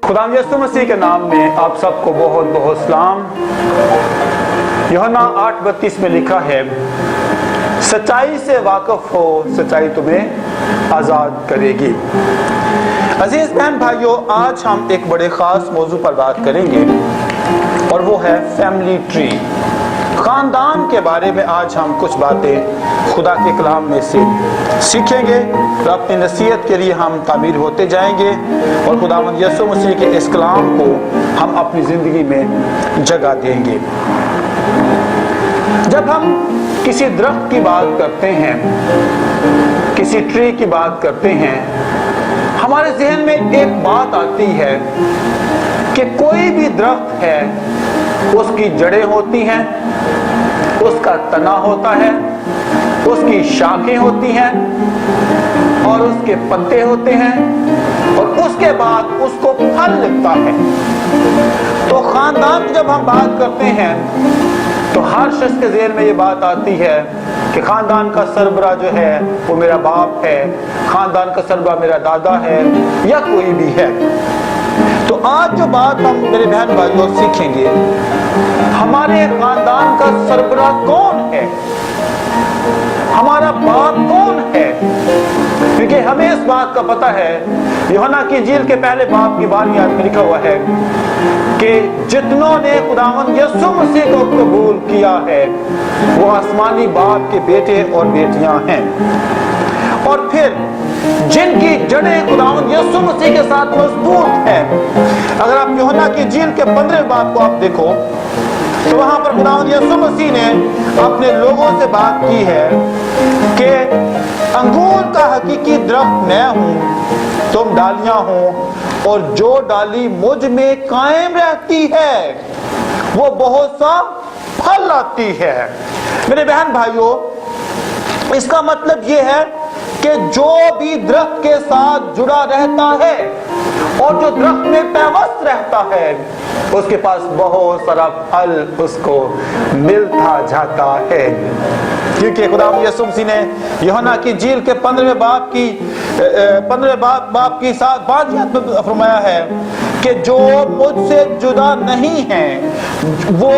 खुदा यीशु मसीह के नाम में आप सबको बहुत बहुत सलाम। यूहन्ना 8:32 में लिखा है, सच्चाई से वाकिफ हो, सच्चाई तुम्हें आज़ाद करेगी। अजीज बहन भाइयों, आज हम एक बड़े ख़ास मौजू पर बात करेंगे और वो है फैमिली ट्री, ख़ानदान के बारे में। आज हम कुछ बातें खुदा के कलाम में से सीखेंगे और अपनी नसीहत के लिए हम तामीर होते जाएंगे और खुदावंद यीशु मसीह के इस कलाम को हम अपनी ज़िंदगी में जगह देंगे। जब हम किसी दरख्त की बात करते हैं, किसी ट्री की बात करते हैं, हमारे जहन में एक बात आती है कि कोई भी दरख्त है, उसकी जड़ें होती हैं, उसका तना होता है, उसकी शाखें होती हैं और उसके पत्ते होते हैं और उसके बाद उसको फल लगता है। तो खानदान की जब हम बात करते हैं तो हर शख्स के ज़हन में ये बात आती है कि खानदान का सरबरा जो है वो मेरा बाप है, खानदान का सरबरा मेरा दादा है या कोई भी है। तो आज जो बात हम मेरे बहन भाइयों सीखेंगे, हमारे खानदान का सरबरा कौन है, हमारा बाप कौन है। क्योंकि हमें इस बात का पता है, यूहन्ना की इंजील के पहले बाब की 12वीं आयत में लिखा हुआ है कि जितनों ने खुदावंद यीशु मसीह को कबूल किया है वो आसमानी बाप के बेटे और बेटियां हैं। और फिर जिनकी जड़ें खुदावंद यीशु मसीह के साथ मजबूत है। अगर आप यूहन्ना की इंजील के 15वें बाब को आप देखो तो वहां पर खुदावंद यीशु मसीह ने अपने लोगों से बात की है कि अंगूर का हकीकी दरख्त मैं हूं, तुम डालियां हो, और जो डाली मुझ में कायम रहती है वो बहुत सा फल लाती है। मेरे बहन भाइयों, इसका मतलब ये है कि जो भी दरख्त के साथ जुड़ा रहता है और जो दरख्त में पैवस्त रहता है उसके पास बहुत सारा फल उसको मिलता जाता है। क्योंकि खुदा यीशु मसीह ने यूहन्ना की इंजील के 15वें बाब की 12वीं आयत में फरमाया है कि जो मुझसे जुदा नहीं है वो,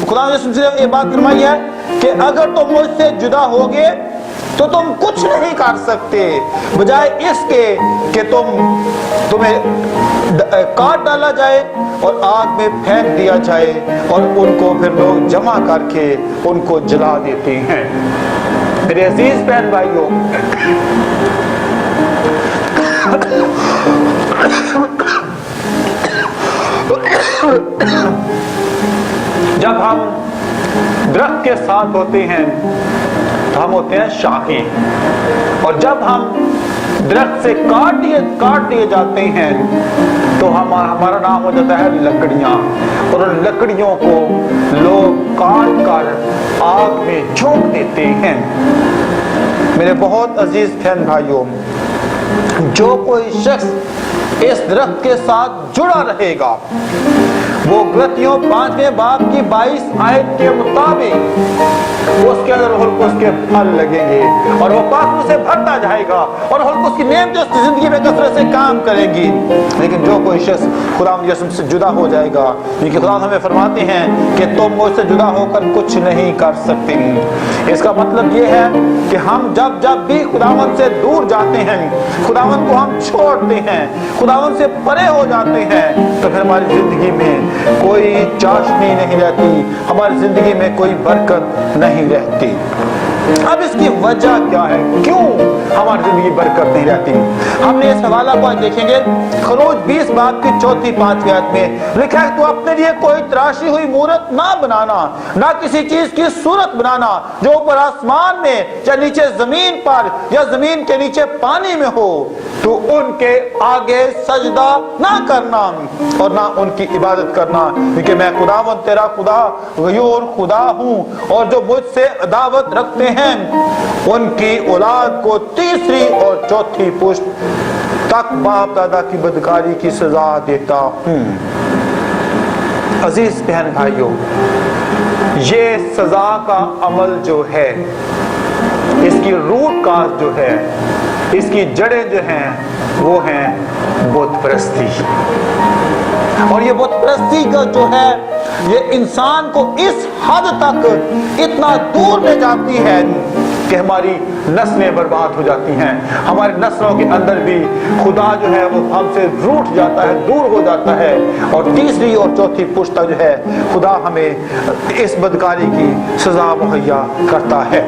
खुदा यीशु मसीह ने ये बात फरमाई है कि अगर तुम मुझसे जुदा होगे तो तुम कुछ नहीं कर सकते, बजाय इसके कि तुम्हें काट डाला जाए और आग में फेंक दिया जाए और उनको फिर लोग जमा करके उनको जला देते हैं। मेरे अजीज बहन भाइयों, जब हम दरख्त के साथ होते हैं तो हम होते हैं शाखें, और जब हम दरख्त से काट दिए जाते हैं तो हमारा नाम हो जाता है लकड़ियां, और उन लकड़ियों को लोग काट कर आग में झोंक देते हैं। मेरे बहुत अजीज बहन भाइयों, जो कोई शख्स इस दरख्त के साथ जुड़ा रहेगा वो गलतियों 5वें बाब की 22 आयत के मुताबिक उसके अंदर उसके फल लगेंगे और वो पाक से भरता जाएगा और उसकी नेम जो जिंदगी में कसरत से काम करेगी। लेकिन जो कोई शख्स खुदा यीशु से जुदा हो जाएगा, क्योंकि खुदा हमें फरमाते हैं कि तुम मुझसे जुदा होकर कुछ नहीं कर सकते। इसका मतलब ये है कि हम जब भी खुदावंद से दूर जाते हैं, खुदावंद को हम छोड़ते हैं, खुदावंद से परे हो जाते हैं, तो फिर हमारी जिंदगी में कोई चाशनी नहीं रहती, हमारी जिंदगी में कोई बरकत नहीं रहती। अब इसकी वजह क्या है, क्यों हमारी जिंदगी बरकत नहीं रहती? हमने इस हवाला को आज देखेंगे। खरोज 20 बाब की 4-5 आयत में लिखा है, तो अपने लिए कोई तराशी हुई मूरत ना बनाना, ना किसी चीज की सूरत बनाना जो ऊपर आसमान में या नीचे जमीन पर या जमीन के नीचे पानी में हो, तो उनके आगे सजदा ना करना और ना उनकी इबादत करना, क्योंकि मैं खुदावंद तेरा खुदा गयूर खुदा हूं, और जो मुझसे अदावत रखते हैं उनकी औलाद को 3री और 4थी पुश्त तक बाप दादा की बदकारी की सजा देता हूं। अजीज बहन भाइयों, ये सजा का अमल जो है, इसकी रूट काज जो है, इसकी जड़ें जो हैं वो है बुत परस्ती। और ये बुत परस्ती का जो है ये इंसान को इस हद तक इतना दूर ले जाती है कि हमारी नस्लें बर्बाद हो जाती हैं। हमारे नस्लों के अंदर भी खुदा जो है वो हमसे रूठ जाता है, दूर हो जाता है। और तीसरी और चौथी पुश्त जो है खुदा हमें इस बदकारी की सजा मुहैया करता है।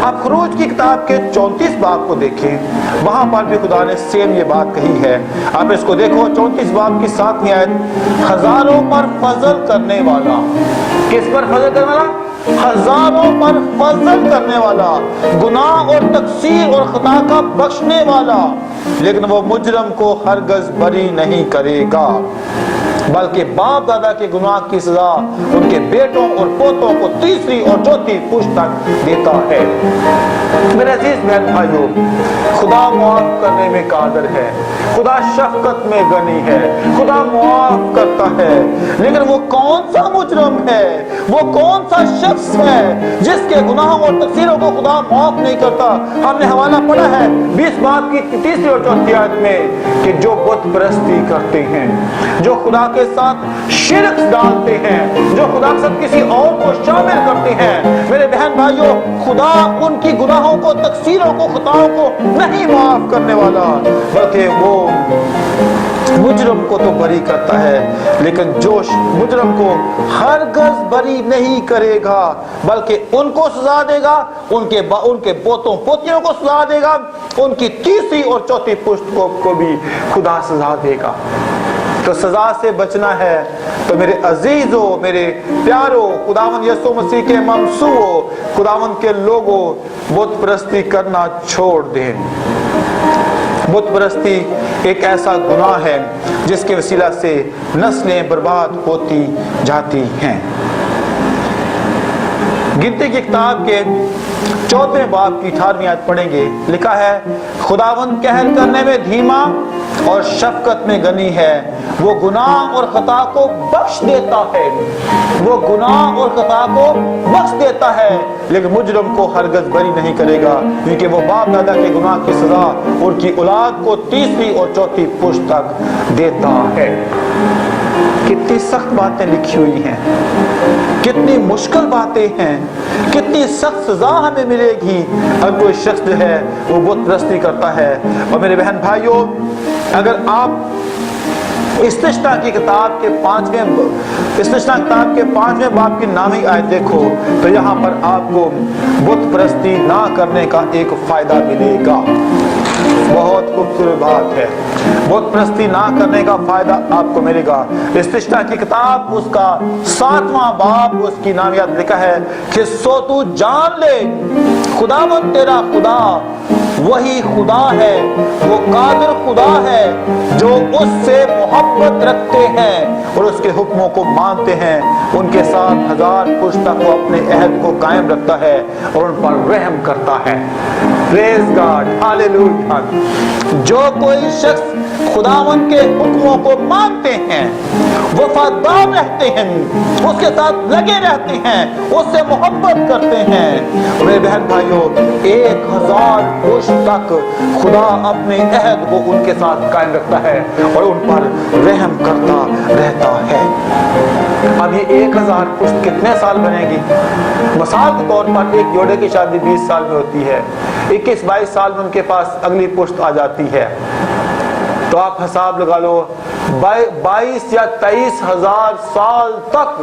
आप खरूज की किताब के 34 बाब को देखें, वहां पर भी खुदा ने सेम ये बात कही है। आप इसको देखो 34 बाब की 7वीं आयत, हजारों पर फजल करने वाला। किस पर फजल करने वाला? हजारों पर फजल करने वाला, गुनाह और तकसीर और खता का बख्शने वाला, लेकिन वो मुजरम को हरगज बरी नहीं करेगा, बल्कि बाप दादा के गुनाह की सजा उनके बेटों और पोतों को तीसरी और चौथी पुश्त तक देता है। मेरे अजीज बहन भाइयों, खुदा मुआफ करने में कादिर है, खुदा शफकत में गनी है, खुदा मुआफ करता है। लेकिन वो कौन सा मुजरम है, वो कौन सा शख्स है जिसके गुनाहों और तकसीरों को खुदा माफ नहीं करता? हमने हवाला पढ़ा है 20 बाब की तीसरी और चौथी आयत में कि जो बुत परस्ती करते हैं, जो खुदा के साथ शिरक डालते हैं, जो खुदा के साथ किसी और को शामिल करते हैं, मेरे बहन भाइयों, खुदा उनकी गुनाहों को, तकसीरों को, खताओं को नहीं माफ करने वाला, बल्कि वो मुजरम को तो बरी करता है, लेकिन जो मुजरम को हरगज बरी नहीं करेगा, बल्कि उनको सजा देगा, उनके पोतों पोतियों को सजा देगा, उनकी तीसरी और चौथी पुश्त को भी खुदा सजा देगा। तो सजा से बचना है तो मेरे अजीजों, मेरे प्यारों, खुदावंद यीशु मसीह के ममसूओं, खुदावंद के लोगों, बुत परस्ती करना छोड़ दें। बुत परस्ती एक ऐसा गुनाह है जिसके वसीला से नस्लें बर्बाद होती जाती हैं। गिनती की किताब के 14वें बाब की 18वीं आयत पढ़ेंगे, लिखा है, खुदावंद कहर करने में धीमा और शफकत में गनी है, वो गुनाह और खता को बख्श देता है, वो गुनाह और खता को बख्श देता है, लेकिन मुजरम को हरगज बरी नहीं करेगा, क्योंकि वो बाप दादा के गुनाह की सजा उनकी औलाद को तीसरी और चौथी पुश्त तक देता है। कितनी सख्त बातें लिखी हुई हैं, कितनी मुश्किल बातें हैं, कितनी सख्त सजा हमें मिलेगी अगर कोई शख्स जो है वो बुत परस्ती करता है। और मेरे बहन भाइयों, अगर आप इस्तिश्ना की किताब के 5वें बाब की नामी आयत देखो तो यहाँ पर आपको बुत परस्ती ना करने का एक फायदा मिलेगा। बहुत खूबसूरत बात है, बुत परस्ती ना करने का फायदा आपको मिलेगा। इस्तिश्ना की किताब उसका 7वां बाब उसकी नामियत लिखा है कि सो तू जान ले खुदावंद तेरा खुदा वही खुदा है, वो कादिर खुदा है जो उससे मोहब्बत रखते हैं और उसके हुक्मों को मानते हैं, उनके साथ 1000 पुश्त तक वो अपने अहद को कायम रखता है और उन पर रहम करता है। Praise God, hallelujah. जो कोई शख्स खुदावंद के हुक्मों को मानते हैं, वफादार रहते हैं, उसके साथ लगे रहते हैं, उससे मोहब्बत करते हैं, मेरे बहन भाइयों, 1000 पुश्त तक खुदा अपने अहद को उनके साथ कायम रखता है और उन पर रहम करता रहता है। अब ये 1000 पुश्त कितने साल बनेगी? मिसाल के तौर पर एक जोड़े की शादी 20 साल में होती है, 21-22 साल में उनके पास अगली पुश्त आ जाती है, तो आप हिसाब लगा लो 22 या 23 हजार साल तक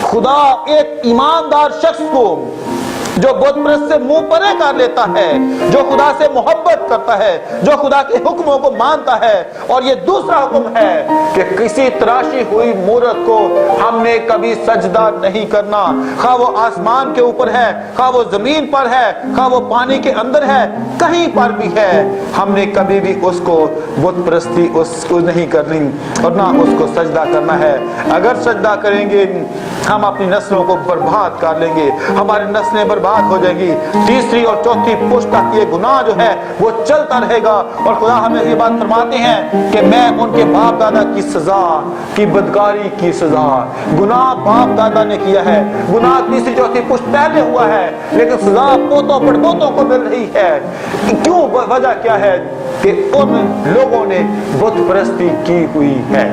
खुदा एक ईमानदार शख्स को जो बुत परस्त से मुंह परे कर लेता है, जो खुदा से मोहब्बत करता है, जो खुदा के हुक्मों को मानता है। और ये दूसरा हुक्म है कि किसी तराशी हुई मूरत को हमने कभी सजदा नहीं करना, खा वो आसमान के ऊपर है, खा वो जमीन पर है, खा वो पानी के अंदर है, कहीं पर भी है, हमने कभी भी उसको बुत परस्ती उसको नहीं करनी और ना उसको सजदा करना है। अगर सजदा करेंगे हम अपनी नस्लों को बर्बाद कर लेंगे, हमारी नस्लें बर्बाद हो जाएगी, तीसरी और चौथी पुश्त तक ये गुनाह जो है वो चलता रहेगा। और खुदा हमें ये बात फरमाते हैं कि मैं उनके बाप दादा की सजा की बदकारी की सजा, गुनाह बाप दादा ने किया है, गुनाह तीसरी चौथी पुश्त पहले हुआ है, लेकिन सजा पोतों पड़पोतों को मिल रही है। क्यों, वजह क्या है कि उन लोगों ने बुत परस्ती की हुई है।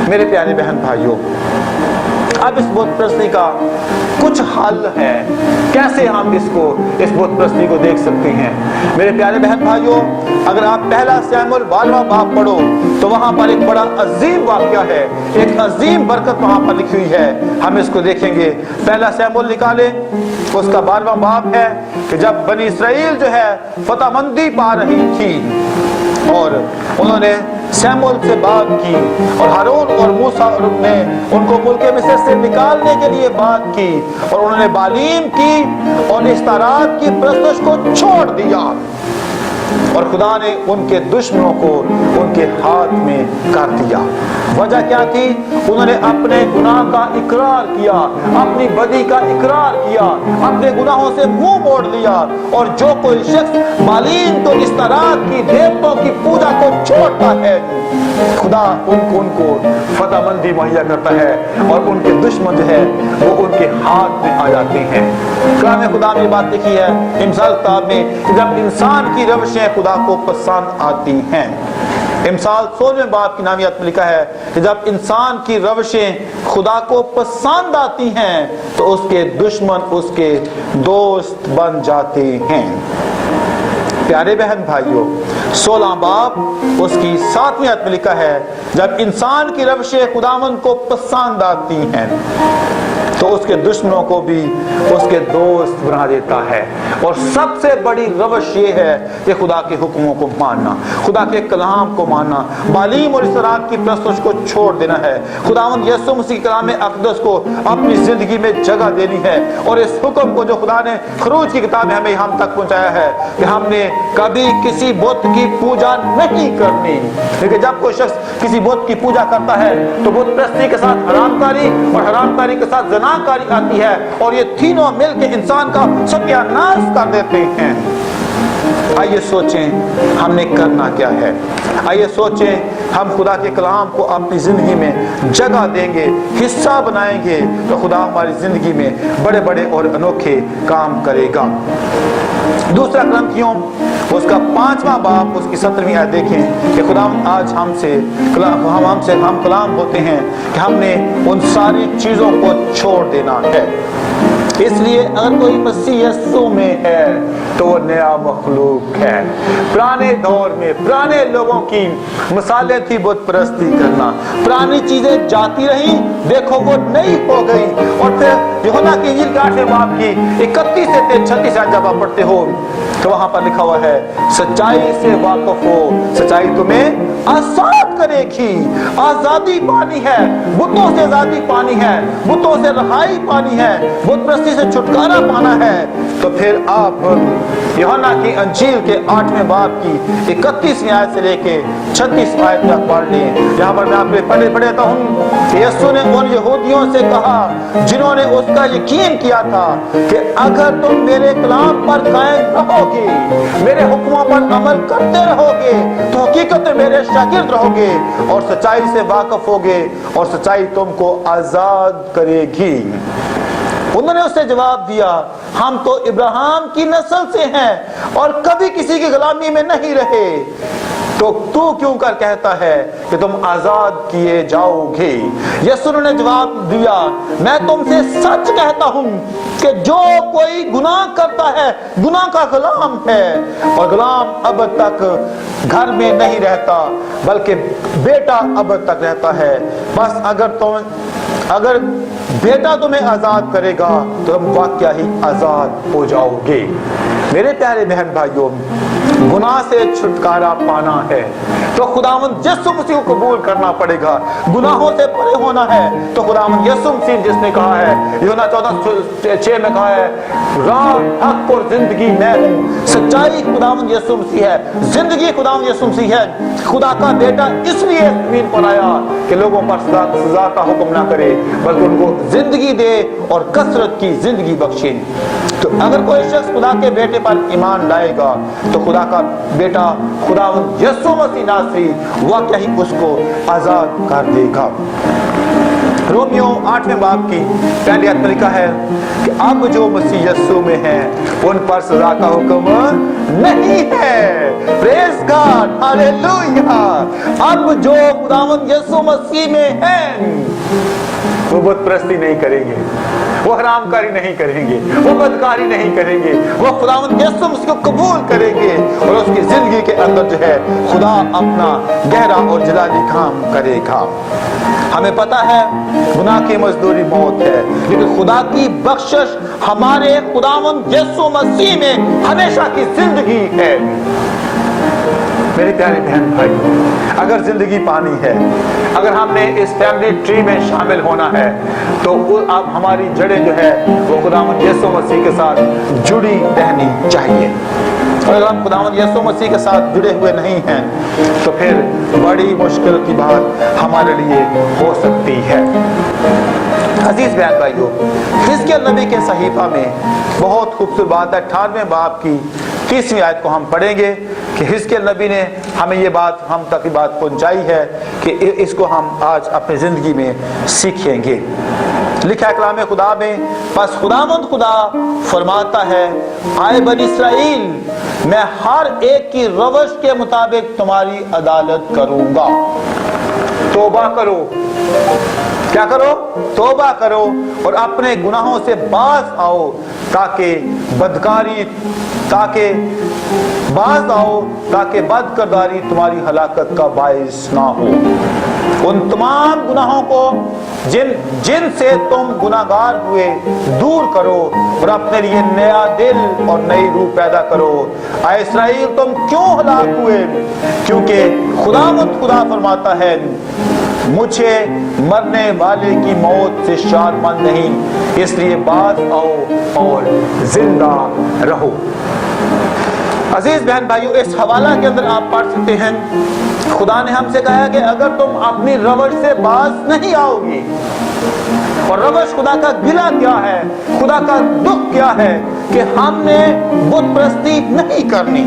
मेरे प्यारे बहन भाइयों, अब इस बुत परस्ती का कुछ हल है, कैसे हम इस बुत परस्ती को देख सकते हैं। मेरे प्यारे बहन भाइयों, अगर आप पहला शमूएल 12वां बाब पढ़ो तो वहां पर एक बड़ा अजीम वाकया है, एक अजीम बरकत वहां पर लिखी हुई है। हम इसको देखेंगे। पहला शमूएल निकाले, उसका 12वां बाब है कि जब बनी इसराइल जो है फतहमंदी पा रही थी और उन्होंने शमूएल से बात की और हारून और मूसा ने उनको मुल्क मिस्र से निकालने के लिए बात की और उन्होंने बालीम की और इस्तारात की परस्तश को छोड़ दिया और खुदा ने उनके दुश्मनों को उनके हाथ में कर दिया। वजह क्या थी? उन्होंने अपने गुनाह का इकरार किया, अपनी बदी का इकरार किया, अपने गुनाहों से मुंह मोड़ लिया। और जो कोई शख्स बालीम तो इस्तारात की देवताओं की पूजा को छोड़ता है, खुदा उनको फतहमंदी मुहैया करता है और उनके दुश्मन जो है वो उनके हाथ में आ जाते हैं। कलाम खुदा में बात लिखी है इमसाल किताब में, जब इंसान की रवशें खुदा को पसंद आती हैं। इमसाल 16वें बाब की नामियत में लिखा है कि जब इंसान की रवशें खुदा को पसंद आती हैं तो उसके दुश्मन उसके दोस्त बन जाते हैं। प्यारे बहन भाइयों, 16 बाब उसकी 7वीं आयत में लिखा है, जब इंसान की रवशें खुदावंद को पसंद आती हैं तो उसके दुश्मनों को भी उसके दोस्त बना देता है। और सबसे बड़ी रवश ये है कि खुदा के हुक्मों को मानना, खुदा के कलाम को मानना, बालीम और इस्तारात की परस्तश को छोड़ देना है। खुदावंद यीशु मसीह कलाम अक़दस को अपनी जिंदगी में जगह देनी है। और इस हुक्म को जो खुदा ने खरूज की किताब में हमें हम तक पहुंचाया है कि हमने कभी किसी बुत की पूजा नहीं करनी। क्योंकि जब कोई शख्स किसी बुत की पूजा करता है तो बुत परस्ती के साथ हरामकारी और हरामकारी के साथ ज़नाकारी आती है और ये तीनों मिलकर इंसान का सत्यानाश कर देते हैं। आइए सोचें हमने करना क्या है। आइए सोचें हम खुदा के कलाम को अपनी जिंदगी में जगह देंगे, हिस्सा बनाएंगे तो खुदा हमारी जिंदगी में बड़े बड़े और अनोखे काम करेगा। दूसरा ग्रंथियों उसका 5वां बाब उसकी 17वीं आयत देखें कि खुदा आज हम कलाम होते हैं कि हमने उन सारी चीजों को छोड़ देना है। इसलिए अगर कोई मसीह यीशु में है तो वो नया मखलूक है। पुराने दौर में पुराने लोगों की मिसालें थी बुत परस्ती करना, पुरानी चीजें जाती रही, देखो वो नई हो गई। और फिर यूहन्ना की इंजील के 8वें बाब की 31 से 36 आयत जब आप पढ़ते हो तो वहां पर लिखा हुआ है, सच्चाई से वाकिफ हो, सच्चाई तुम्हें आजाद करेगी। आजादी पानी है, बुतों से आजादी पानी है, बुतों से रहाई पानी है, बुत परस्ती से छुटकारा पाना है। तो फिर आप यूहन्ना की इंजील के 8वें बाब की 31वीं आयत से लेके 36 आयत तक पढ़ लें। यहाँ पर मैं आपको पढ़ देता हूँ। यीशु ने उन यहूदियों से कहा जिन्होंने उसका यकीन किया था कि अगर तुम मेरे कलाम पर कायम रहोगे, मेरे हुक्मों पर अमल करते रहोगे तो हकीकत में मेरे शागिर्द रहोगे और सच्चाई से वाकिफ होगे और सच्चाई तुमको आजाद करेगी। उन्होंने उससे जवाब दिया, हम तो इब्राहिम की नस्ल से हैं और कभी किसी की गुलामी में नहीं रहे, तो तू क्यों कर कहता है कि तुम आजाद किए जाओगे। यीशु ने जवाब दिया, मैं तुमसे सच कहता हूं कि जो कोई गुनाह करता है गुनाह का गुलाम है और गुलाम अब तक घर में नहीं रहता बल्कि बेटा अब तक रहता है। बस अगर बेटा तुम्हें आजाद करेगा तो तुम वाकया ही आजाद हो जाओगे। मेरे प्यारे बहन भाइयों, गुनाह से छुटकारा पाना है तो खुदावंद यीशु मसीह को कबूल करना पड़ेगा। गुनाहों से परे होना है तो खुदावंद यीशु मसीह जिसने कहा है, यूहन्ना 14:6 में कहा है, राह हक और जिंदगी मैं हूँ। सच्चाई खुदावंद यीशु मसीह है, जिंदगी खुदावंद यीशु मसीह है। खुदा का बेटा इसलिए जमीन पर आया कि लोगों पर सजा का हुक्म ना करे बल्कि उनको जिंदगी दे और कसरत की जिंदगी बख्शे। तो अगर कोई शख्स खुदा के बेटे पर ईमान लाएगा तो खुदा का बेटा खुदावंद यीशु मसीह नासरी वाकई ही उसको आजाद कर देगा। रोमियो 8वें बाब की पहली आयत में लिखा है कि अब जो मसीह यीशु में है उन पर सजा का हुक्म नहीं है। Praise God, hallelujah. अब जो खुदावंद यीशु मसीह में है वो बुत परस्ती नहीं करेंगे, वो हरामकारी नहीं करेंगे, वो बदकारी नहीं करेंगे, वो खुदावंद यीशु मसीह को कबूल करेंगे और उसकी जिंदगी के अंदर जो है खुदा अपना गहरा और जलाली काम करेगा। हमें पता है गुनाह की मजदूरी मौत है, लेकिन खुदा की बख्शिश हमारे खुदावंद यीशु मसीह में हमेशा की जिंदगी है। मेरे प्यारे बहन भाई, अगर जिंदगी पानी है, अगर हमने इस फैमिली ट्री में शामिल होना है तो अब हमारी जड़ें जो है वो खुदावंद यीशु मसीह के साथ जुड़ी रहनी चाहिए। और अगर हम खुदावंद यीशु मसीह के साथ जुड़े हुए नहीं हैं तो फिर बड़ी मुश्किल की बात हमारे लिए हो सकती है। अजीज बहन भाइयों, हिजकिय्याह नबी के सहीफा में बहुत खूबसूरत बात है। 18वें बाब की 30वीं आयत को हम पढ़ेंगे कि हिजकिय्याह नबी ने हमें ये बात, हम तक ये बात पहुंचाई है कि इसको हम आज अपनी जिंदगी में सीखेंगे। लिखा है कलाम खुदा में, बस खुदावंद खुदा फरमाता है, आए बनी इस्राएल, मैं हर एक की रवश के मुताबिक तुम्हारी अदालत करूंगा। तौबा करो, क्या करो? तौबा करो और अपने गुनाहों से बाज आओ ताकि बदकिरदारी तुम्हारी हलाकत का बाइस ना हो। उन तमाम गुनाहों को जिन से तुम गुनाहगार हुए दूर करो और अपने लिए नया दिल और नई रूह पैदा करो। आए इस्राएल, तुम क्यों हलाक हुए? क्योंकि खुदावंद खुदा फरमाता है, मुझे मरने वाले की मौत से शादमंद नहीं, इसलिए बाज आओ और जिंदा रहो। अजीज बहन भाइयों, इस हवाला के अंदर आप पढ़ सकते हैं, खुदा ने हमसे कहा है कि अगर तुम अपनी रवश से बाज नहीं आओगी, और रवश खुदा का गिला क्या है, खुदा का दुख क्या है कि हमने बुत परस्ती नहीं करनी,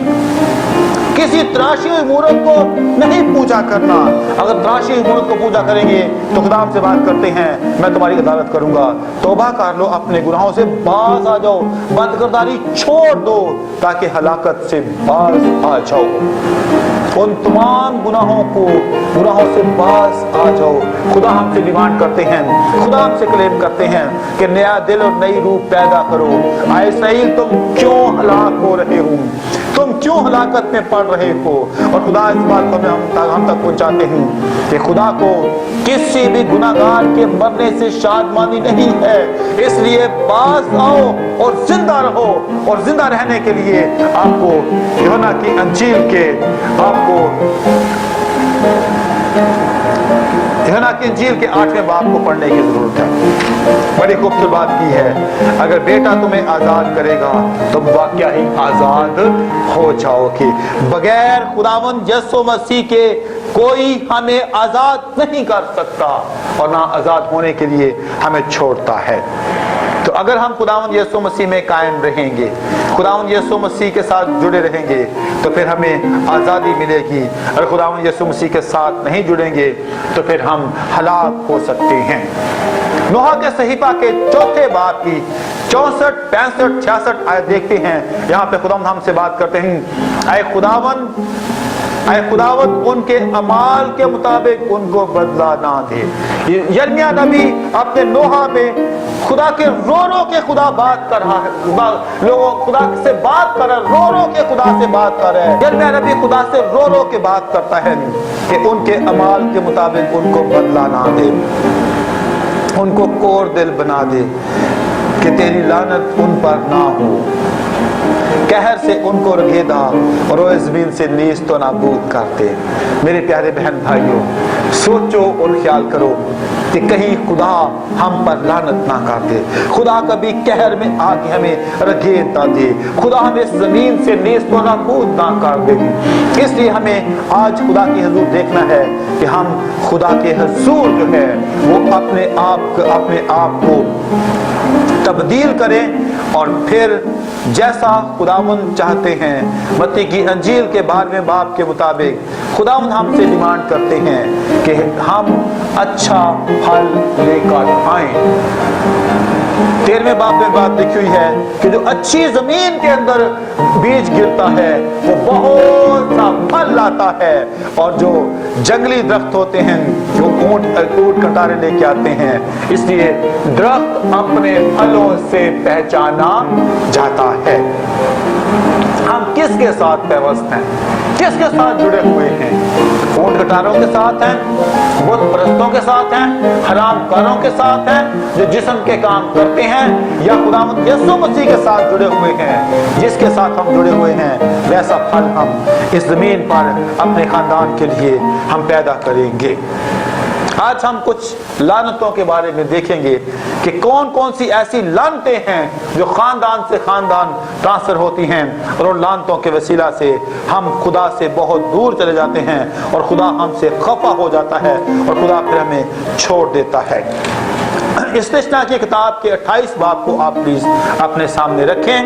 किसी तराशी हुई मूरत को नहीं पूजा करना। अगर तराशी हुई मूरत को पूजा करेंगे तो खुदा हमसे बात करते हैं, मैं तुम्हारी अदालत करूंगा। तौबा कर लो, अपने गुनाहों से बाज आ जाओ, बदकिरदारी छोड़ दो ताकि हलाकत से बाज आ जाओ। उन तमाम गुनाहों से बाज आ जाओ। खुदा हमसे डिमांड करते हैं, खुदा हमसे क्लेम करते हैं कि नया दिल और नई रूह पैदा करो। आए इस्राएल, तुम क्यों हलाक हो रहे हो? तुम क्यों हलाकत में पड़ रहे हो? और खुदा इस बात को हम तक पहुंचाते हैं कि खुदा को किसी भी गुनाहगार के मरने से शादमानी नहीं है, इसलिए बाज आओ और जिंदा रहो। और जिंदा रहने के लिए आपको यूहन्ना की अंजील के यूहन्ना की अंजील के 8वें बाब को पढ़ने की जरूरत है। बड़ी खूबसूरत बात की है, अगर बेटा तुम्हें आजाद करेगा तुम वाकया ही आजाद हो जाओगे। बगैर खुदावंद यीशु मसीह के कोई हमें आजाद नहीं कर सकता और ना आजाद होने के लिए हमें छोड़ता है। तो अगर हम खुदावंद यीशु मसीह में कायम रहेंगे, खुदावंद यीशु मसीह के साथ जुड़े रहेंगे तो फिर हमें आज़ादी मिलेगी। और खुदावंद यीशु मसीह के साथ नहीं जुड़ेंगे तो फिर हम हलाक हो सकते हैं। नोहा के सहीफा के 4थे बाब की 64, 65, 66 आयत देखते हैं। यहाँ पे खुदावंद हमसे बात करते हैं, ऐ खुदावंद उनके अमाल के मुताबिक उनको बदला ना दे। यिर्मयाह नबी अपने नोहा में खुदा के रो के खुदा बात कर रहा है, लोगों खुदा से बात कर रहा है, रो के खुदा से बात कर रहा है। यिर्मयाह नबी खुदा से रो के बात करता है कि उनके अमाल के मुताबिक उनको बदला ना दे, उनको कोर दिल बना दे कि तेरी लानत उन पर ना हो, कहर से उनको रगेदा और वो जमीन से नीज तो नाबूद करते। मेरे प्यारे बहन भाइयों, सोचो और ख्याल करो कि कहीं खुदा हम पर लानत ना कर दे, खुदा कभी कहर में आके हमें रगेद ना दे, खुदा हमें जमीन से नीज तो नाबूद ना कर दे। इसलिए हमें आज खुदा की हुजूर देखना है कि हम खुदा के हुजूर जो है वो अपने आप को तब्दील करें اور پھر جیسا خداوند چاہتے ہیں، متی کی انجیل کے 12ویں باب کے مطابق خداوند ہم سے ڈیمانڈ کرتے ہیں کہ ہم اچھا پھل لے کر آئیں۔ 13ویں باب میں بات لکھی ہوئی ہے کہ جو اچھی زمین کے اندر بیج گرتا ہے وہ بہت سا پھل لاتا ہے، اور جو جنگلی درخت ہوتے ہیں وہ اونٹ کٹارے لے کے آتے ہیں۔ اس لیے درخت اپنے پھلوں سے پہچانا جاتا ہے۔ ہم کس کے ساتھ پیوست ہیں؟ کس کے ساتھ جڑے ہوئے ہیں؟ اونٹ کٹاروں کے ساتھ ہیں، بت پرستوں کے ساتھ ہیں، حرام کاروں کے ساتھ ہیں جو جسم کے کام کرتے ہیں، یا خداوند یسوع مسیح کے ساتھ جڑے ہوئے ہیں؟ جس کے ساتھ ہم جڑے ہوئے ہیں ویسا پھل ہم اس زمین پر اپنے خاندان کے لیے ہم پیدا کریں گے۔ آج ہم کچھ لعنتوں کے بارے میں دیکھیں گے کہ کون کون سی ایسی لعنتیں ہیں جو خاندان سے خاندان ٹرانسفر ہوتی ہیں، اور ان لعنتوں کے وسیلہ سے ہم خدا سے بہت دور چلے جاتے ہیں، اور خدا ہم سے خفا ہو جاتا ہے، اور خدا پھر ہمیں چھوڑ دیتا ہے۔ استثنا کی کتاب کے 28 باب کو آپ پلیز اپنے سامنے رکھیں۔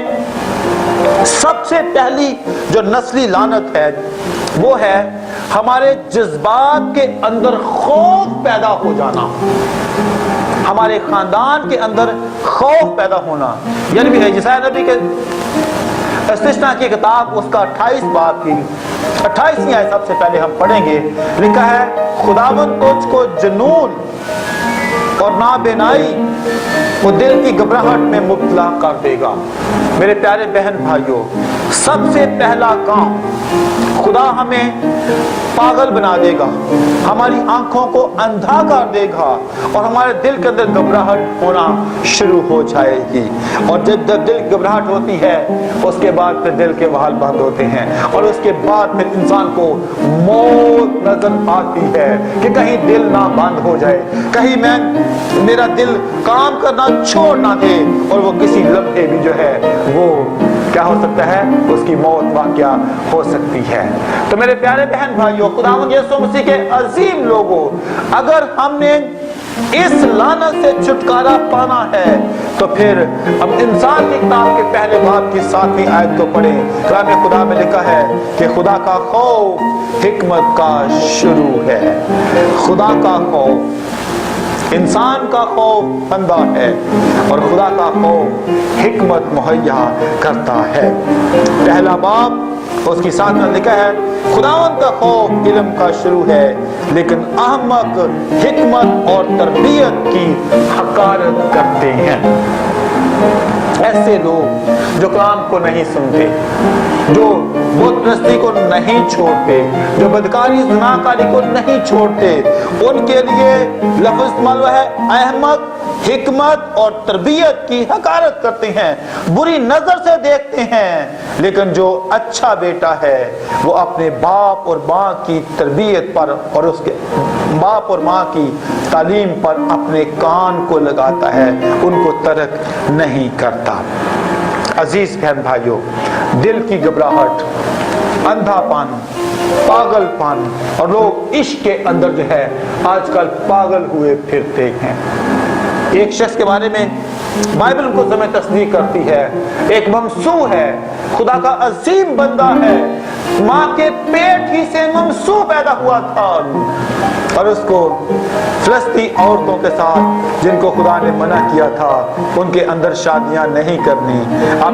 سب سے پہلی جو نسلی لعنت ہے وہ ہے ہمارے جذبات کے اندر خوف پیدا ہو جانا، ہمارے خاندان کے اندر خوف پیدا ہونا۔ یعنی بھی یسایا نبی کے استثنا کی کتاب اس کا 28 باب کی 28ویں آیت سب سے پہلے ہم پڑھیں گے۔ لکھا ہے، خداوند تجھ کو جنون اور نابینائی وہ دل کی گھبراہٹ میں مبتلا کر دے گا۔ میرے پیارے بہن بھائیوں، سب سے پہلا کام، خدا ہمیں پاگل بنا دے گا، ہماری آنکھوں کو اندھا کر دے گا، اور ہمارے دل کے اندر گھبراہٹ ہونا شروع ہو جائے گی۔ اور جب دل کی گھبراہٹ ہوتی ہے اس کے بعد پھر دل کے وال بند ہوتے ہیں، اور اس کے بعد پھر انسان کو موت نظر آتی ہے کہ کہیں دل نہ بند ہو جائے، کہیں میرا دل کام کرنا چھوڑ نہ دے، اور وہ کسی لمحے بھی جو ہے وہ کیا ہو سکتا ہے، اس کی موت واقعہ ہو سکتی ہے۔ تو میرے پیارے بہن بھائیوں، خداوند یسوع مسیح کے عظیم لوگوں، اگر ہم نے اس لعنت سے چھٹکارا پانا ہے تو پھر اب انسان کی کتاب کے پہلے باب کی 7ویں آیت کو پڑھیں۔ کلام خدا میں لکھا ہے کہ خدا کا خوف حکمت کا شروع ہے۔ خدا کا خوف، انسان کا خوف بندہ ہے، اور خدا کا خوف حکمت مہیا کرتا ہے۔ پہلا باب اس کی 7 لکھا ہے، خداوند کا خوف علم کا شروع ہے، لیکن احمق حکمت اور تربیت کی حقارت کرتے ہیں۔ ایسے لوگ جو کلام کو نہیں سنتے، جو بت پرستی کو نہیں چھوڑتے، جو بدکاری زناکاری کو نہیں چھوڑتے، ان کے لیے لفظ استعمال ہے احمق حکمت اور تربیت کی حقارت کرتے ہیں، بری نظر سے دیکھتے ہیں۔ لیکن جو اچھا بیٹا ہے وہ اپنے باپ اور ماں کی تربیت پر اور اس کے باپ اور ماں کی تعلیم پر اپنے کان کو لگاتا ہے، ان کو ترک نہیں کرتا۔ عزیز بہن بھائیوں، دل کی گھبراہٹ، اندھا پن، پاگل پن، اور لوگ عشق کے اندر جو ہے آج کل پاگل ہوئے پھرتے ہیں۔ ایک شخص کے بارے میں بائبل کو ہمیں تصدیق کرتی ہے، ایک ممسوح ہے، خدا کا عظیم بندہ ہے، ماں کے پیٹ ہی سے ممسوح پیدا ہوا تھا، اور اس کو فلسطینی عورتوں کے ساتھ جن کو خدا نے منع کیا تھا ان کے اندر شادیاں نہیں کرنی۔ آپ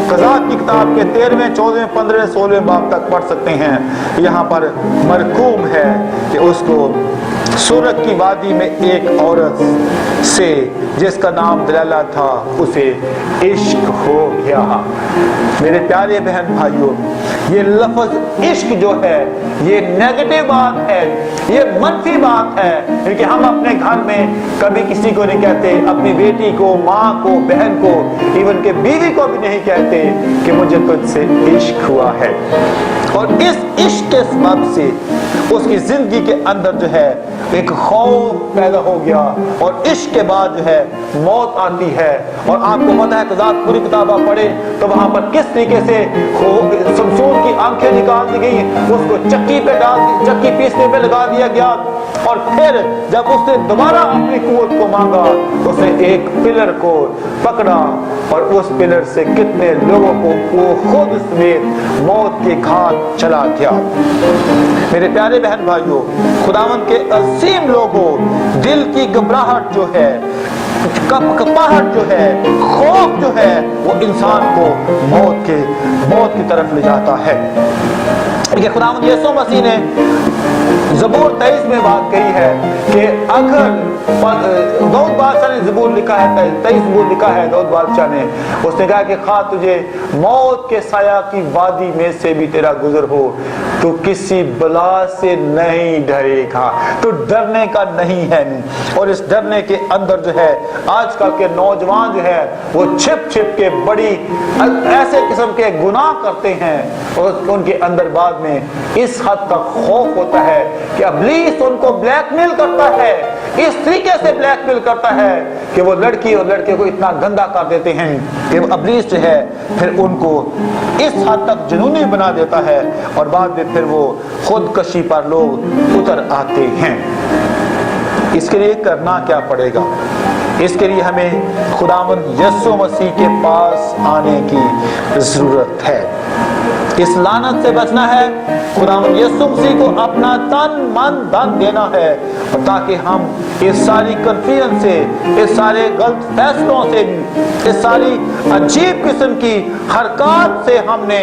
قضات کی کتاب کے 13ویں 14ویں 15ویں 16ویں باب تک پڑھ سکتے ہیں۔ یہاں پر مرقوم ہے کہ اس کو سورت کی وادی میں ایک عورت سے جس کا نام دلالہ تھا اسے عشق ہو گیا۔ میرے پیارے بہن بھائیوں، یہ لفظ عشق جو ہے یہ نیگیٹو بات ہے، یہ منفی بات ہے، کیونکہ ہم اپنے گھر میں کبھی کسی کو نہیں کہتے، اپنی بیٹی کو، ماں کو، بہن کو، ایون کہ بیوی کو بھی نہیں کہتے کہ مجھے تجھ سے عشق ہوا ہے۔ اور اس عشق کے سبب سے اس کی زندگی کے اندر جو ہے ایک خوف پیدا ہو گیا، اور عشق کے بعد جو ہے موت آتی ہے۔ اور آپ کو پتہ ہے قضات پوری کتاب آپ پڑھیں تو وہاں پر کس طریقے سے سمسون کی آنکھیں نکال دی گئی، اس کو چکی پہ ڈال دی، چکی پیسنے پہ لگا دیا گیا، اور پھر جب اس نے دوبارہ اپنی قوت کو مانگا اس نے ایک پلر کو پکڑا اور اس پلر سے کتنے لوگوں کو وہ خود سمیت موت کے گھاٹ چلا گیا۔ میرے پیارے بہن بھائیوں، خداوند کے عظیم لوگوں، دل کی گھبراہٹ جو ہے، کپاہٹ جو ہے، خوف جو ہے، وہ انسان کو موت کی طرف لے جاتا ہے۔ کہ خداوند یسوع مسیح نے زبور 23 میں بات کہی ہے کہ اگر داؤد بادشاہ نے زبور لکھا ہے، 23 زبور لکھا ہے داؤد بادشاہ نے، اس نے کہا کہ خواہ تجھے موت کے سایہ کی وادی میں سے بھی تیرا گزر ہو تو کسی بلا سے نہیں ڈرے گا، تو ڈرنے کا نہیں ہے۔ اور اس ڈرنے کے اندر جو ہے آج کل کے نوجوان جو ہے وہ چھپ چھپ کے بڑی ایسے قسم کے گناہ کرتے ہیں اور ان کے اندر بعد میں اس حد تک خوف ہوتا ہے کہ ابلیس ان کو بلیک میل کرتا ہے، اس طریقے سے بلیک میل کرتا ہے کہ وہ لڑکی اور لڑکے کو اتنا گندا کر دیتے ہیں کہ ابلیس جو ہے پھر ان کو اس حد تک جنونی بنا دیتا ہے اور بعد میں پھر وہ خودکشی پر لوگ اتر آتے ہیں۔ اس کے لیے کرنا کیا پڑے گا؟ اس کے لیے ہمیں خداوند یسوع مسیح کے پاس آنے کی ضرورت ہے۔ اس لعنت سے بچنا ہے، خداوند یسوع مسیح کو اپنا تن من دھن دینا ہے تاکہ ہم اس ساری کنفیوژن سے، اس سارے غلط فیصلوں سے، اس ساری عجیب قسم کی حرکات سے ہم نے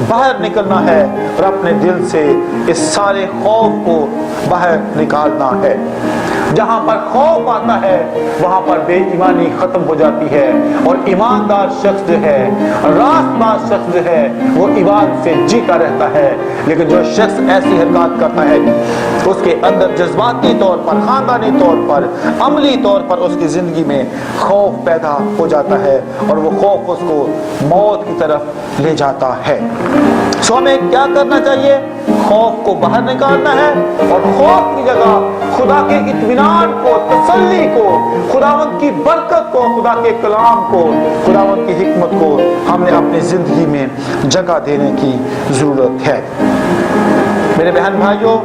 باہر نکلنا ہے اور اپنے دل سے اس سارے خوف کو باہر نکالنا ہے۔ جہاں پر خوف آتا ہے وہاں پر بے ایمانی ختم ہو جاتی ہے اور ایماندار شخص جو ہے، راست باز شخص جو ہے وہ ایمان سے جیتا رہتا ہے۔ لیکن جو شخص ایسی حرکات کرتا ہے اس کے اندر جذباتی طور پر، خاندانی طور پر، عملی طور پر اس کی زندگی میں خوف پیدا ہو جاتا ہے اور وہ خوف اس کو موت کی طرف لے جاتا ہے۔ سو ہمیں کیا کرنا چاہیے؟ خوف کو باہر نکالنا ہے اور خوف کی جگہ خدا کے اطمینان کو، تسلی کو، خداوند کی برکت کو، خدا کے کلام کو، خداوند کی حکمت کو ہم نے اپنی زندگی میں جگہ دینے کی ضرورت ہے۔ میرے بہن بھائیوں،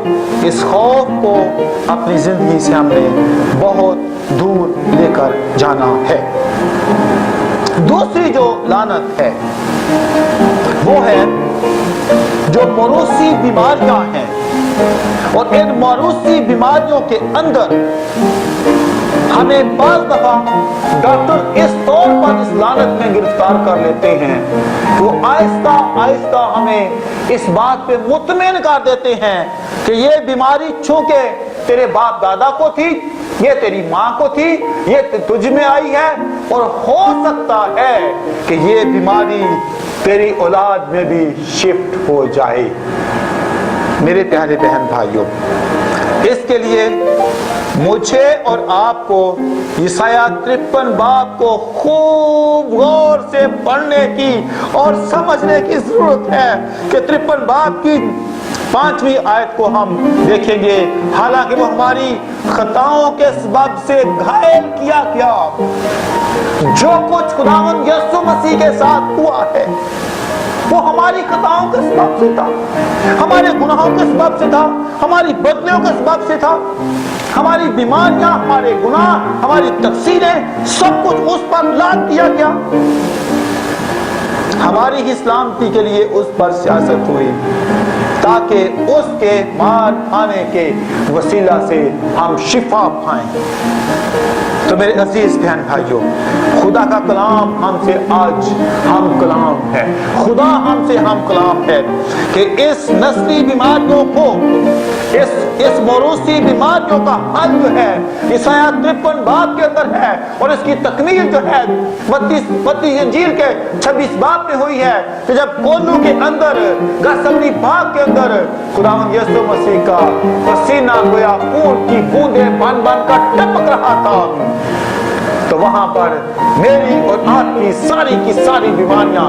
اس خوف کو اپنی زندگی سے ہم نے بہت دور لے کر جانا ہے۔ دوسری جو لعنت ہے وہ ہے جو موروثی بیماریاں ہیں، اور ان موروثی بیماریوں کے اندر ہمیں بعض دفعہ ڈاکٹر اس طور پر اس لعنت میں گرفتار کر لیتے ہیں کہ وہ آہستہ آہستہ ہمیں اس بات پہ مطمئن کر دیتے ہیں کہ یہ بیماری چونکہ تیرے باپ دادا کو تھی، یہ تیری ماں کو تھی، یہ تجھ میں آئی ہے، اور ہو سکتا ہے کہ یہ بیماری تیری اولاد میں بھی شفٹ ہو جائے۔ میرے پیارے بہن بھائیوں، اس کے لیے مجھے اور آپ کو یسایہ 53 باب کو خوب غور سے پڑھنے کی اور سمجھنے کی ضرورت ہے کہ 53 باب کی 5ویں آیت کو ہم دیکھیں گے۔ حالانکہ وہ ہماری خطاؤں کے سبب سے گھائل کیا گیا، جو کچھ خداوند یسوع مسیح کے ساتھ ہوا ہے وہ ہماری خطاؤں کے سبب سے تھا، ہمارے گناہوں کے سبب سے تھا، ہماری بدیوں کے سبب سے تھا۔ ہماری بیماریاں، ہمارے گناہ، ہماری تقصیریں، سب کچھ اس پر لاد دیا گیا۔ ہماری ہی سلامتی کے لیے اس پر سیاست ہوئی تاکہ اس کے مار کھانے کے وسیلہ سے ہم شفا پائیں۔ تو میرے عزیز بہن بھائیوں، خدا کا کلام ہم سے آج ہم کلام ہے، خدا ہم سے ہم کلام ہے کہ اس نسلی بیماریوں کو، اس موروثی بیماریوں کا حل جو ہے یسایہ 53 باب کے اندر ہے، اور اس کی تکمیل جو ہے متی انجیل کے 26 باب میں ہوئی ہے کہ جب کولو کے اندر، گثمنی باغ کے اندر خداوند یسوع مسیح کا پسینہ گویا خون کی بوندیں بن بن کر ٹپک رہا تھا، تو وہاں پر میری اور آپ کی ساری بیماریاں،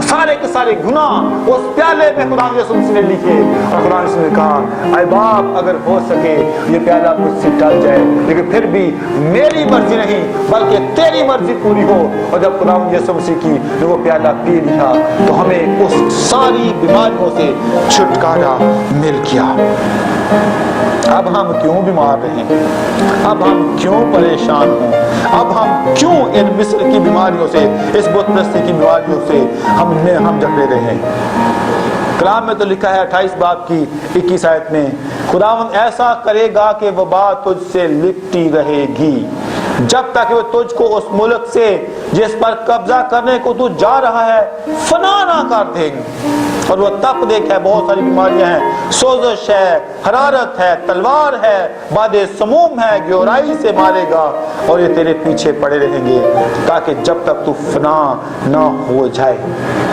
سارے کے سارے گناہ اس پیالے میں خداوند یسوع مسیح نے لکھے، اور خداوند یسوع نے کہا اے باپ اگر ہو سکے یہ پیالہ مجھ سے ٹل جائے، لیکن پھر بھی میری مرضی نہیں بلکہ تیری مرضی پوری ہو۔ اور جب خداوند یسوع مسیح کی جو وہ پیالہ پی لیا تو ہمیں اس ساری بیماریوں سے چھٹکارا مل گیا۔ اب ہم کیوں بیمار رہیں، اب ہم کیوں پریشان ہوں، اب ہم کیوں ان مصر کی بیماریوں سے، اس بت پرستی کی بیماریوں سے ہم جکڑے رہیں۔ کلام میں تو لکھا ہے 28 باب کی 21 آیت میں، خداوند ایسا کرے گا کہ وبا تجھ سے لپٹی رہے گی جب تک وہ تجھ کو اس ملک سے جس پر قبضہ کرنے کو تو جا رہا ہے فنا نہ کر دیں۔ اور وہ تپ دیکھ ہے، بہت ساری بیماریاں ہیں، سوزش ہے، حرارت ہے، تلوار ہے، باد سموم ہے، گہرائی سے مارے گا، اور یہ تیرے پیچھے پڑے رہیں گے تاکہ جب تک تو فنا نہ ہو جائے۔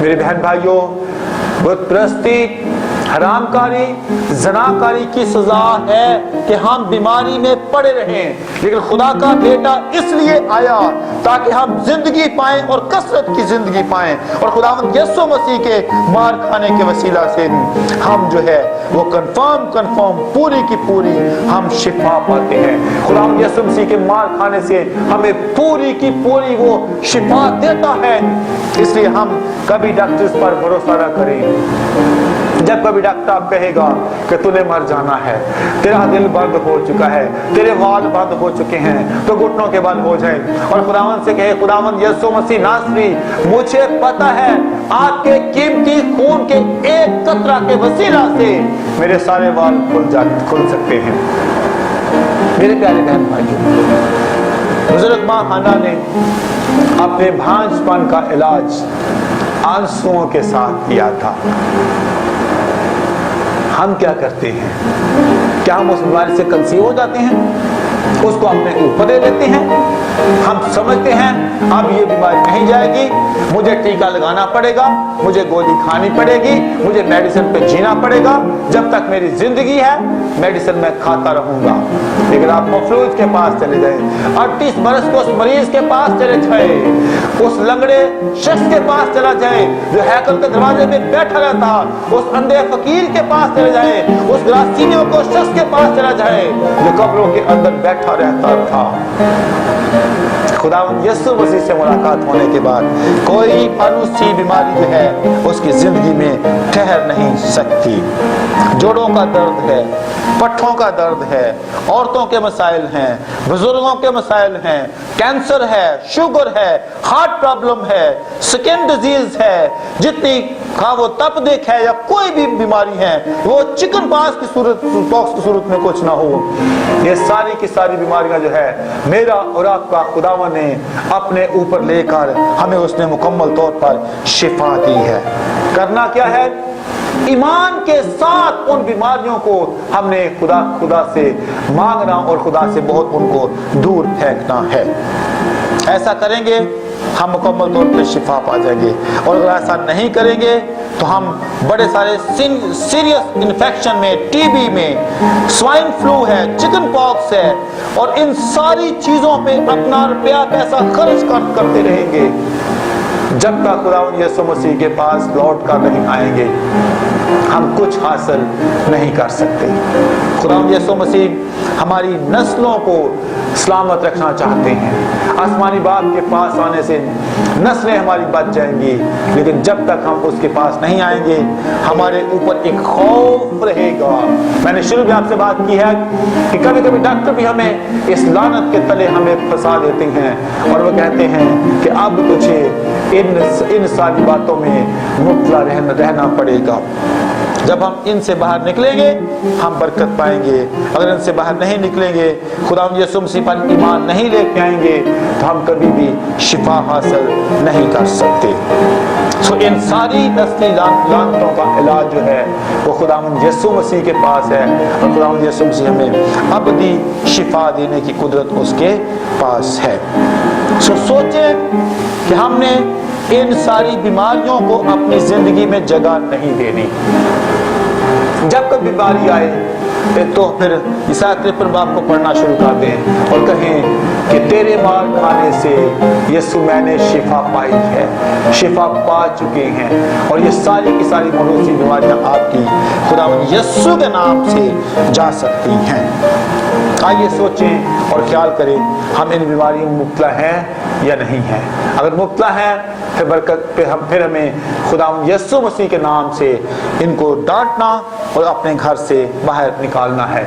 میرے بہن بھائیوں، بت پرستی، حرام کاری، زناکاری کی سزا ہے کہ ہم بیماری میں پڑے رہیں، لیکن خدا کا بیٹا اس لیے آیا تاکہ ہم زندگی پائیں اور کثرت کی زندگی پائیں، اور خداوند یسوع مسیح کے مار کھانے کے وسیلہ سے ہم جو ہے وہ کنفرم پوری کی پوری ہم شفا پاتے ہیں۔ خداوند یسوع مسیح کے مار کھانے سے ہمیں پوری کی پوری وہ شفا دیتا ہے، اس لیے ہم کبھی ڈاکٹرز پر بھروسہ نہ کریں۔ جب کبھی ڈاکٹر آپ کہے گا کہ تو نے مر جانا ہے، تیرا دل بند ہو چکا ہے، تیرے وال بند ہو چکے ہیں، تو گھٹنوں کے بل ہو جائیں اور خداوند سے کہے، خداوند یسوع مسیح ناصری، مجھے پتا ہے آپ کے قیمتی خون کے ایک قطرہ کے وسیلہ سے میرے سارے وال کھل سکتے ہیں۔ میرے پیارے بہن بھائیوں، بزرگ ماں حنا نے اپنے بھانج پن کا علاج آنسوؤں کے ساتھ کیا تھا۔ ہم کیا کرتے ہیں؟ کیا ہم اس بیماری سے کنسیو ہو جاتے ہیں، اس کو اپنے اوپر لے لیتے ہیں؟ ہم سمجھتے ہیں اب یہ بیماری نہیں جائے گی، مجھے ٹیکا لگانا پڑے گا، مجھے گولی کھانی پڑے گی، مجھے میڈیسن پہ جینا پڑے گا، جب تک میری زندگی ہے میڈیسن میں کھاتا رہوں گا۔ لیکن آپ مفلوج کے پاس چلے جائیں، 38 برس کو اس مریض کے پاس چلے جائیں، اس لنگڑے شخص کے پاس چلا جائیں جو ہیکل کے دروازے میں بیٹھا رہتا، اس اندھے فقیر کے پاس چلے جائیں، اس گراسینیوں کو شخص کے پاس چلا جائیں جو قبروں کے اندر بیٹھا رہتا تھا۔ خداوند یسوع مسیح سے ملاقات ہونے کے بعد کوئی مانوسی بیماری جو ہے اس کی زندگی میں ٹھہر نہیں سکتی۔ جوڑوں کا درد ہے، پٹھوں کا درد ہے، عورتوں کے مسائل ہیں، بزرگوں کے مسائل ہیں، کینسر ہے، شوگر ہے، ہارٹ پرابلم ہے، سکن ڈیزیز ہے، جتنی وہ تپ دیکھ ہے یا کوئی بھی بیماری ہے، وہ چکن پاکس کی صورت میں کچھ نہ ہو، یہ ساری کی ساری بیماریاں جو ہے میرا اور آپ کا خداوند نے اپنے اوپر لے کر ہمیں اس نے مکمل طور پر شفا دی ہے۔ کرنا کیا ہے؟ ایمان کے ساتھ ان بیماریوں کو ہم نے خدا سے مانگنا اور خدا سے بہت ان کو دور پھینکنا ہے۔ ایسا کریں گے ہم مکمل طور پر شفا پا جائیں گے، اور اگر ایسا نہیں کریں گے تو ہم بڑے سارے سیریس انفیکشن میں، ٹی بی میں، سوائن فلو ہے، چکن پاکس ہے، اور ان ساری چیزوں پہ اپنا روپیہ پیسہ خرچ کرتے رہیں گے جب تک خداوند یسوع مسیح کے پاس لوٹ کر نہیں آئیں گے ہم کچھ حاصل نہیں کر سکتے۔ خداوند یسوع مسیح ہماری نسلوں کو سلامت رکھنا چاہتے ہیں۔ آسمانی باپ کے پاس آنے سے نسلیں ہماری بچ جائیں گی، لیکن جب تک ہم اس کے پاس نہیں آئیں گے ہمارے اوپر ایک خوف رہے گا۔ میں نے شروع میں آپ سے بات کی ہے کہ کبھی کبھی ڈاکٹر بھی ہمیں اس لعنت کے تلے ہمیں پھنسا دیتے ہیں اور وہ کہتے ہیں کہ اب تجھے ان ساری باتوں میں مبتلا رہنا پڑے گا۔ جب ہم ان سے باہر نکلیں گے ہم برکت پائیں گے، اگر ان سے باہر نہیں نکلیں گے، خداوند یسوع مسیح پر ایمان نہیں لے کے آئیں گے تو ہم کبھی بھی شفا حاصل نہیں کر سکتے۔ ان ساری نسلی لعنتوں کا علاج جو ہے وہ خداوند یسوع مسیح کے پاس ہے، اور خداوند یسوع مسیح ہمیں ابدی شفا دینے کی قدرت اس کے پاس ہے۔ سوچیں کہ ہم نے ان ساری بیماریوں کو اپنی زندگی میں جگہ نہیں دینی۔ جب کبھی بیماری آئے تو پھر عیسیٰ 53 باب کو پڑھنا شروع کر دیں اور کہیں کہ تیرے مار کھانے سے یسوع میں نے شفا پائی ہے، شفا پا چکے ہیں، اور یہ ساری کی ساری موروثی بیماریاں آپ کی خداوند یسوع کے نام سے جا سکتی ہیں۔ آئیے سوچیں اور خیال کریں ہم ان بیماریوں میں مبتلا ہیں یا نہیں ہیں۔ اگر مبتلا ہیں پھر ہمیں خداوند یسوع مسیح کے نام سے ان کو ڈانٹنا اور اپنے گھر سے باہر نکالنا ہے۔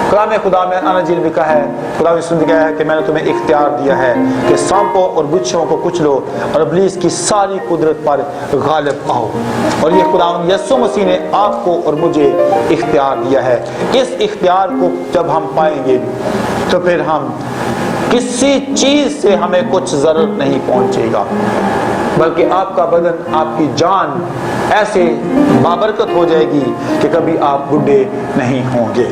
کلام خدا میں انجیل میں کہا ہے، خدا نے کہا ہے کہ میں نے تمہیں اختیار دیا ہے کہ سانپوں اور بچھوؤں کو کچلو اور ابلیس کی ساری قدرت پر غالب آؤ۔ اور یہ خدا یسوع مسیح نے آپ کو اور مجھے اختیار دیا ہے۔ اس اختیار کو جب ہم پائیں گے تو پھر ہم کسی چیز سے ہمیں کچھ ضرر نہیں پہنچے گا، بلکہ آپ کا بدن، آپ کی جان ایسے بابرکت ہو جائے گی کہ کبھی آپ بوڑھے نہیں ہوں گے۔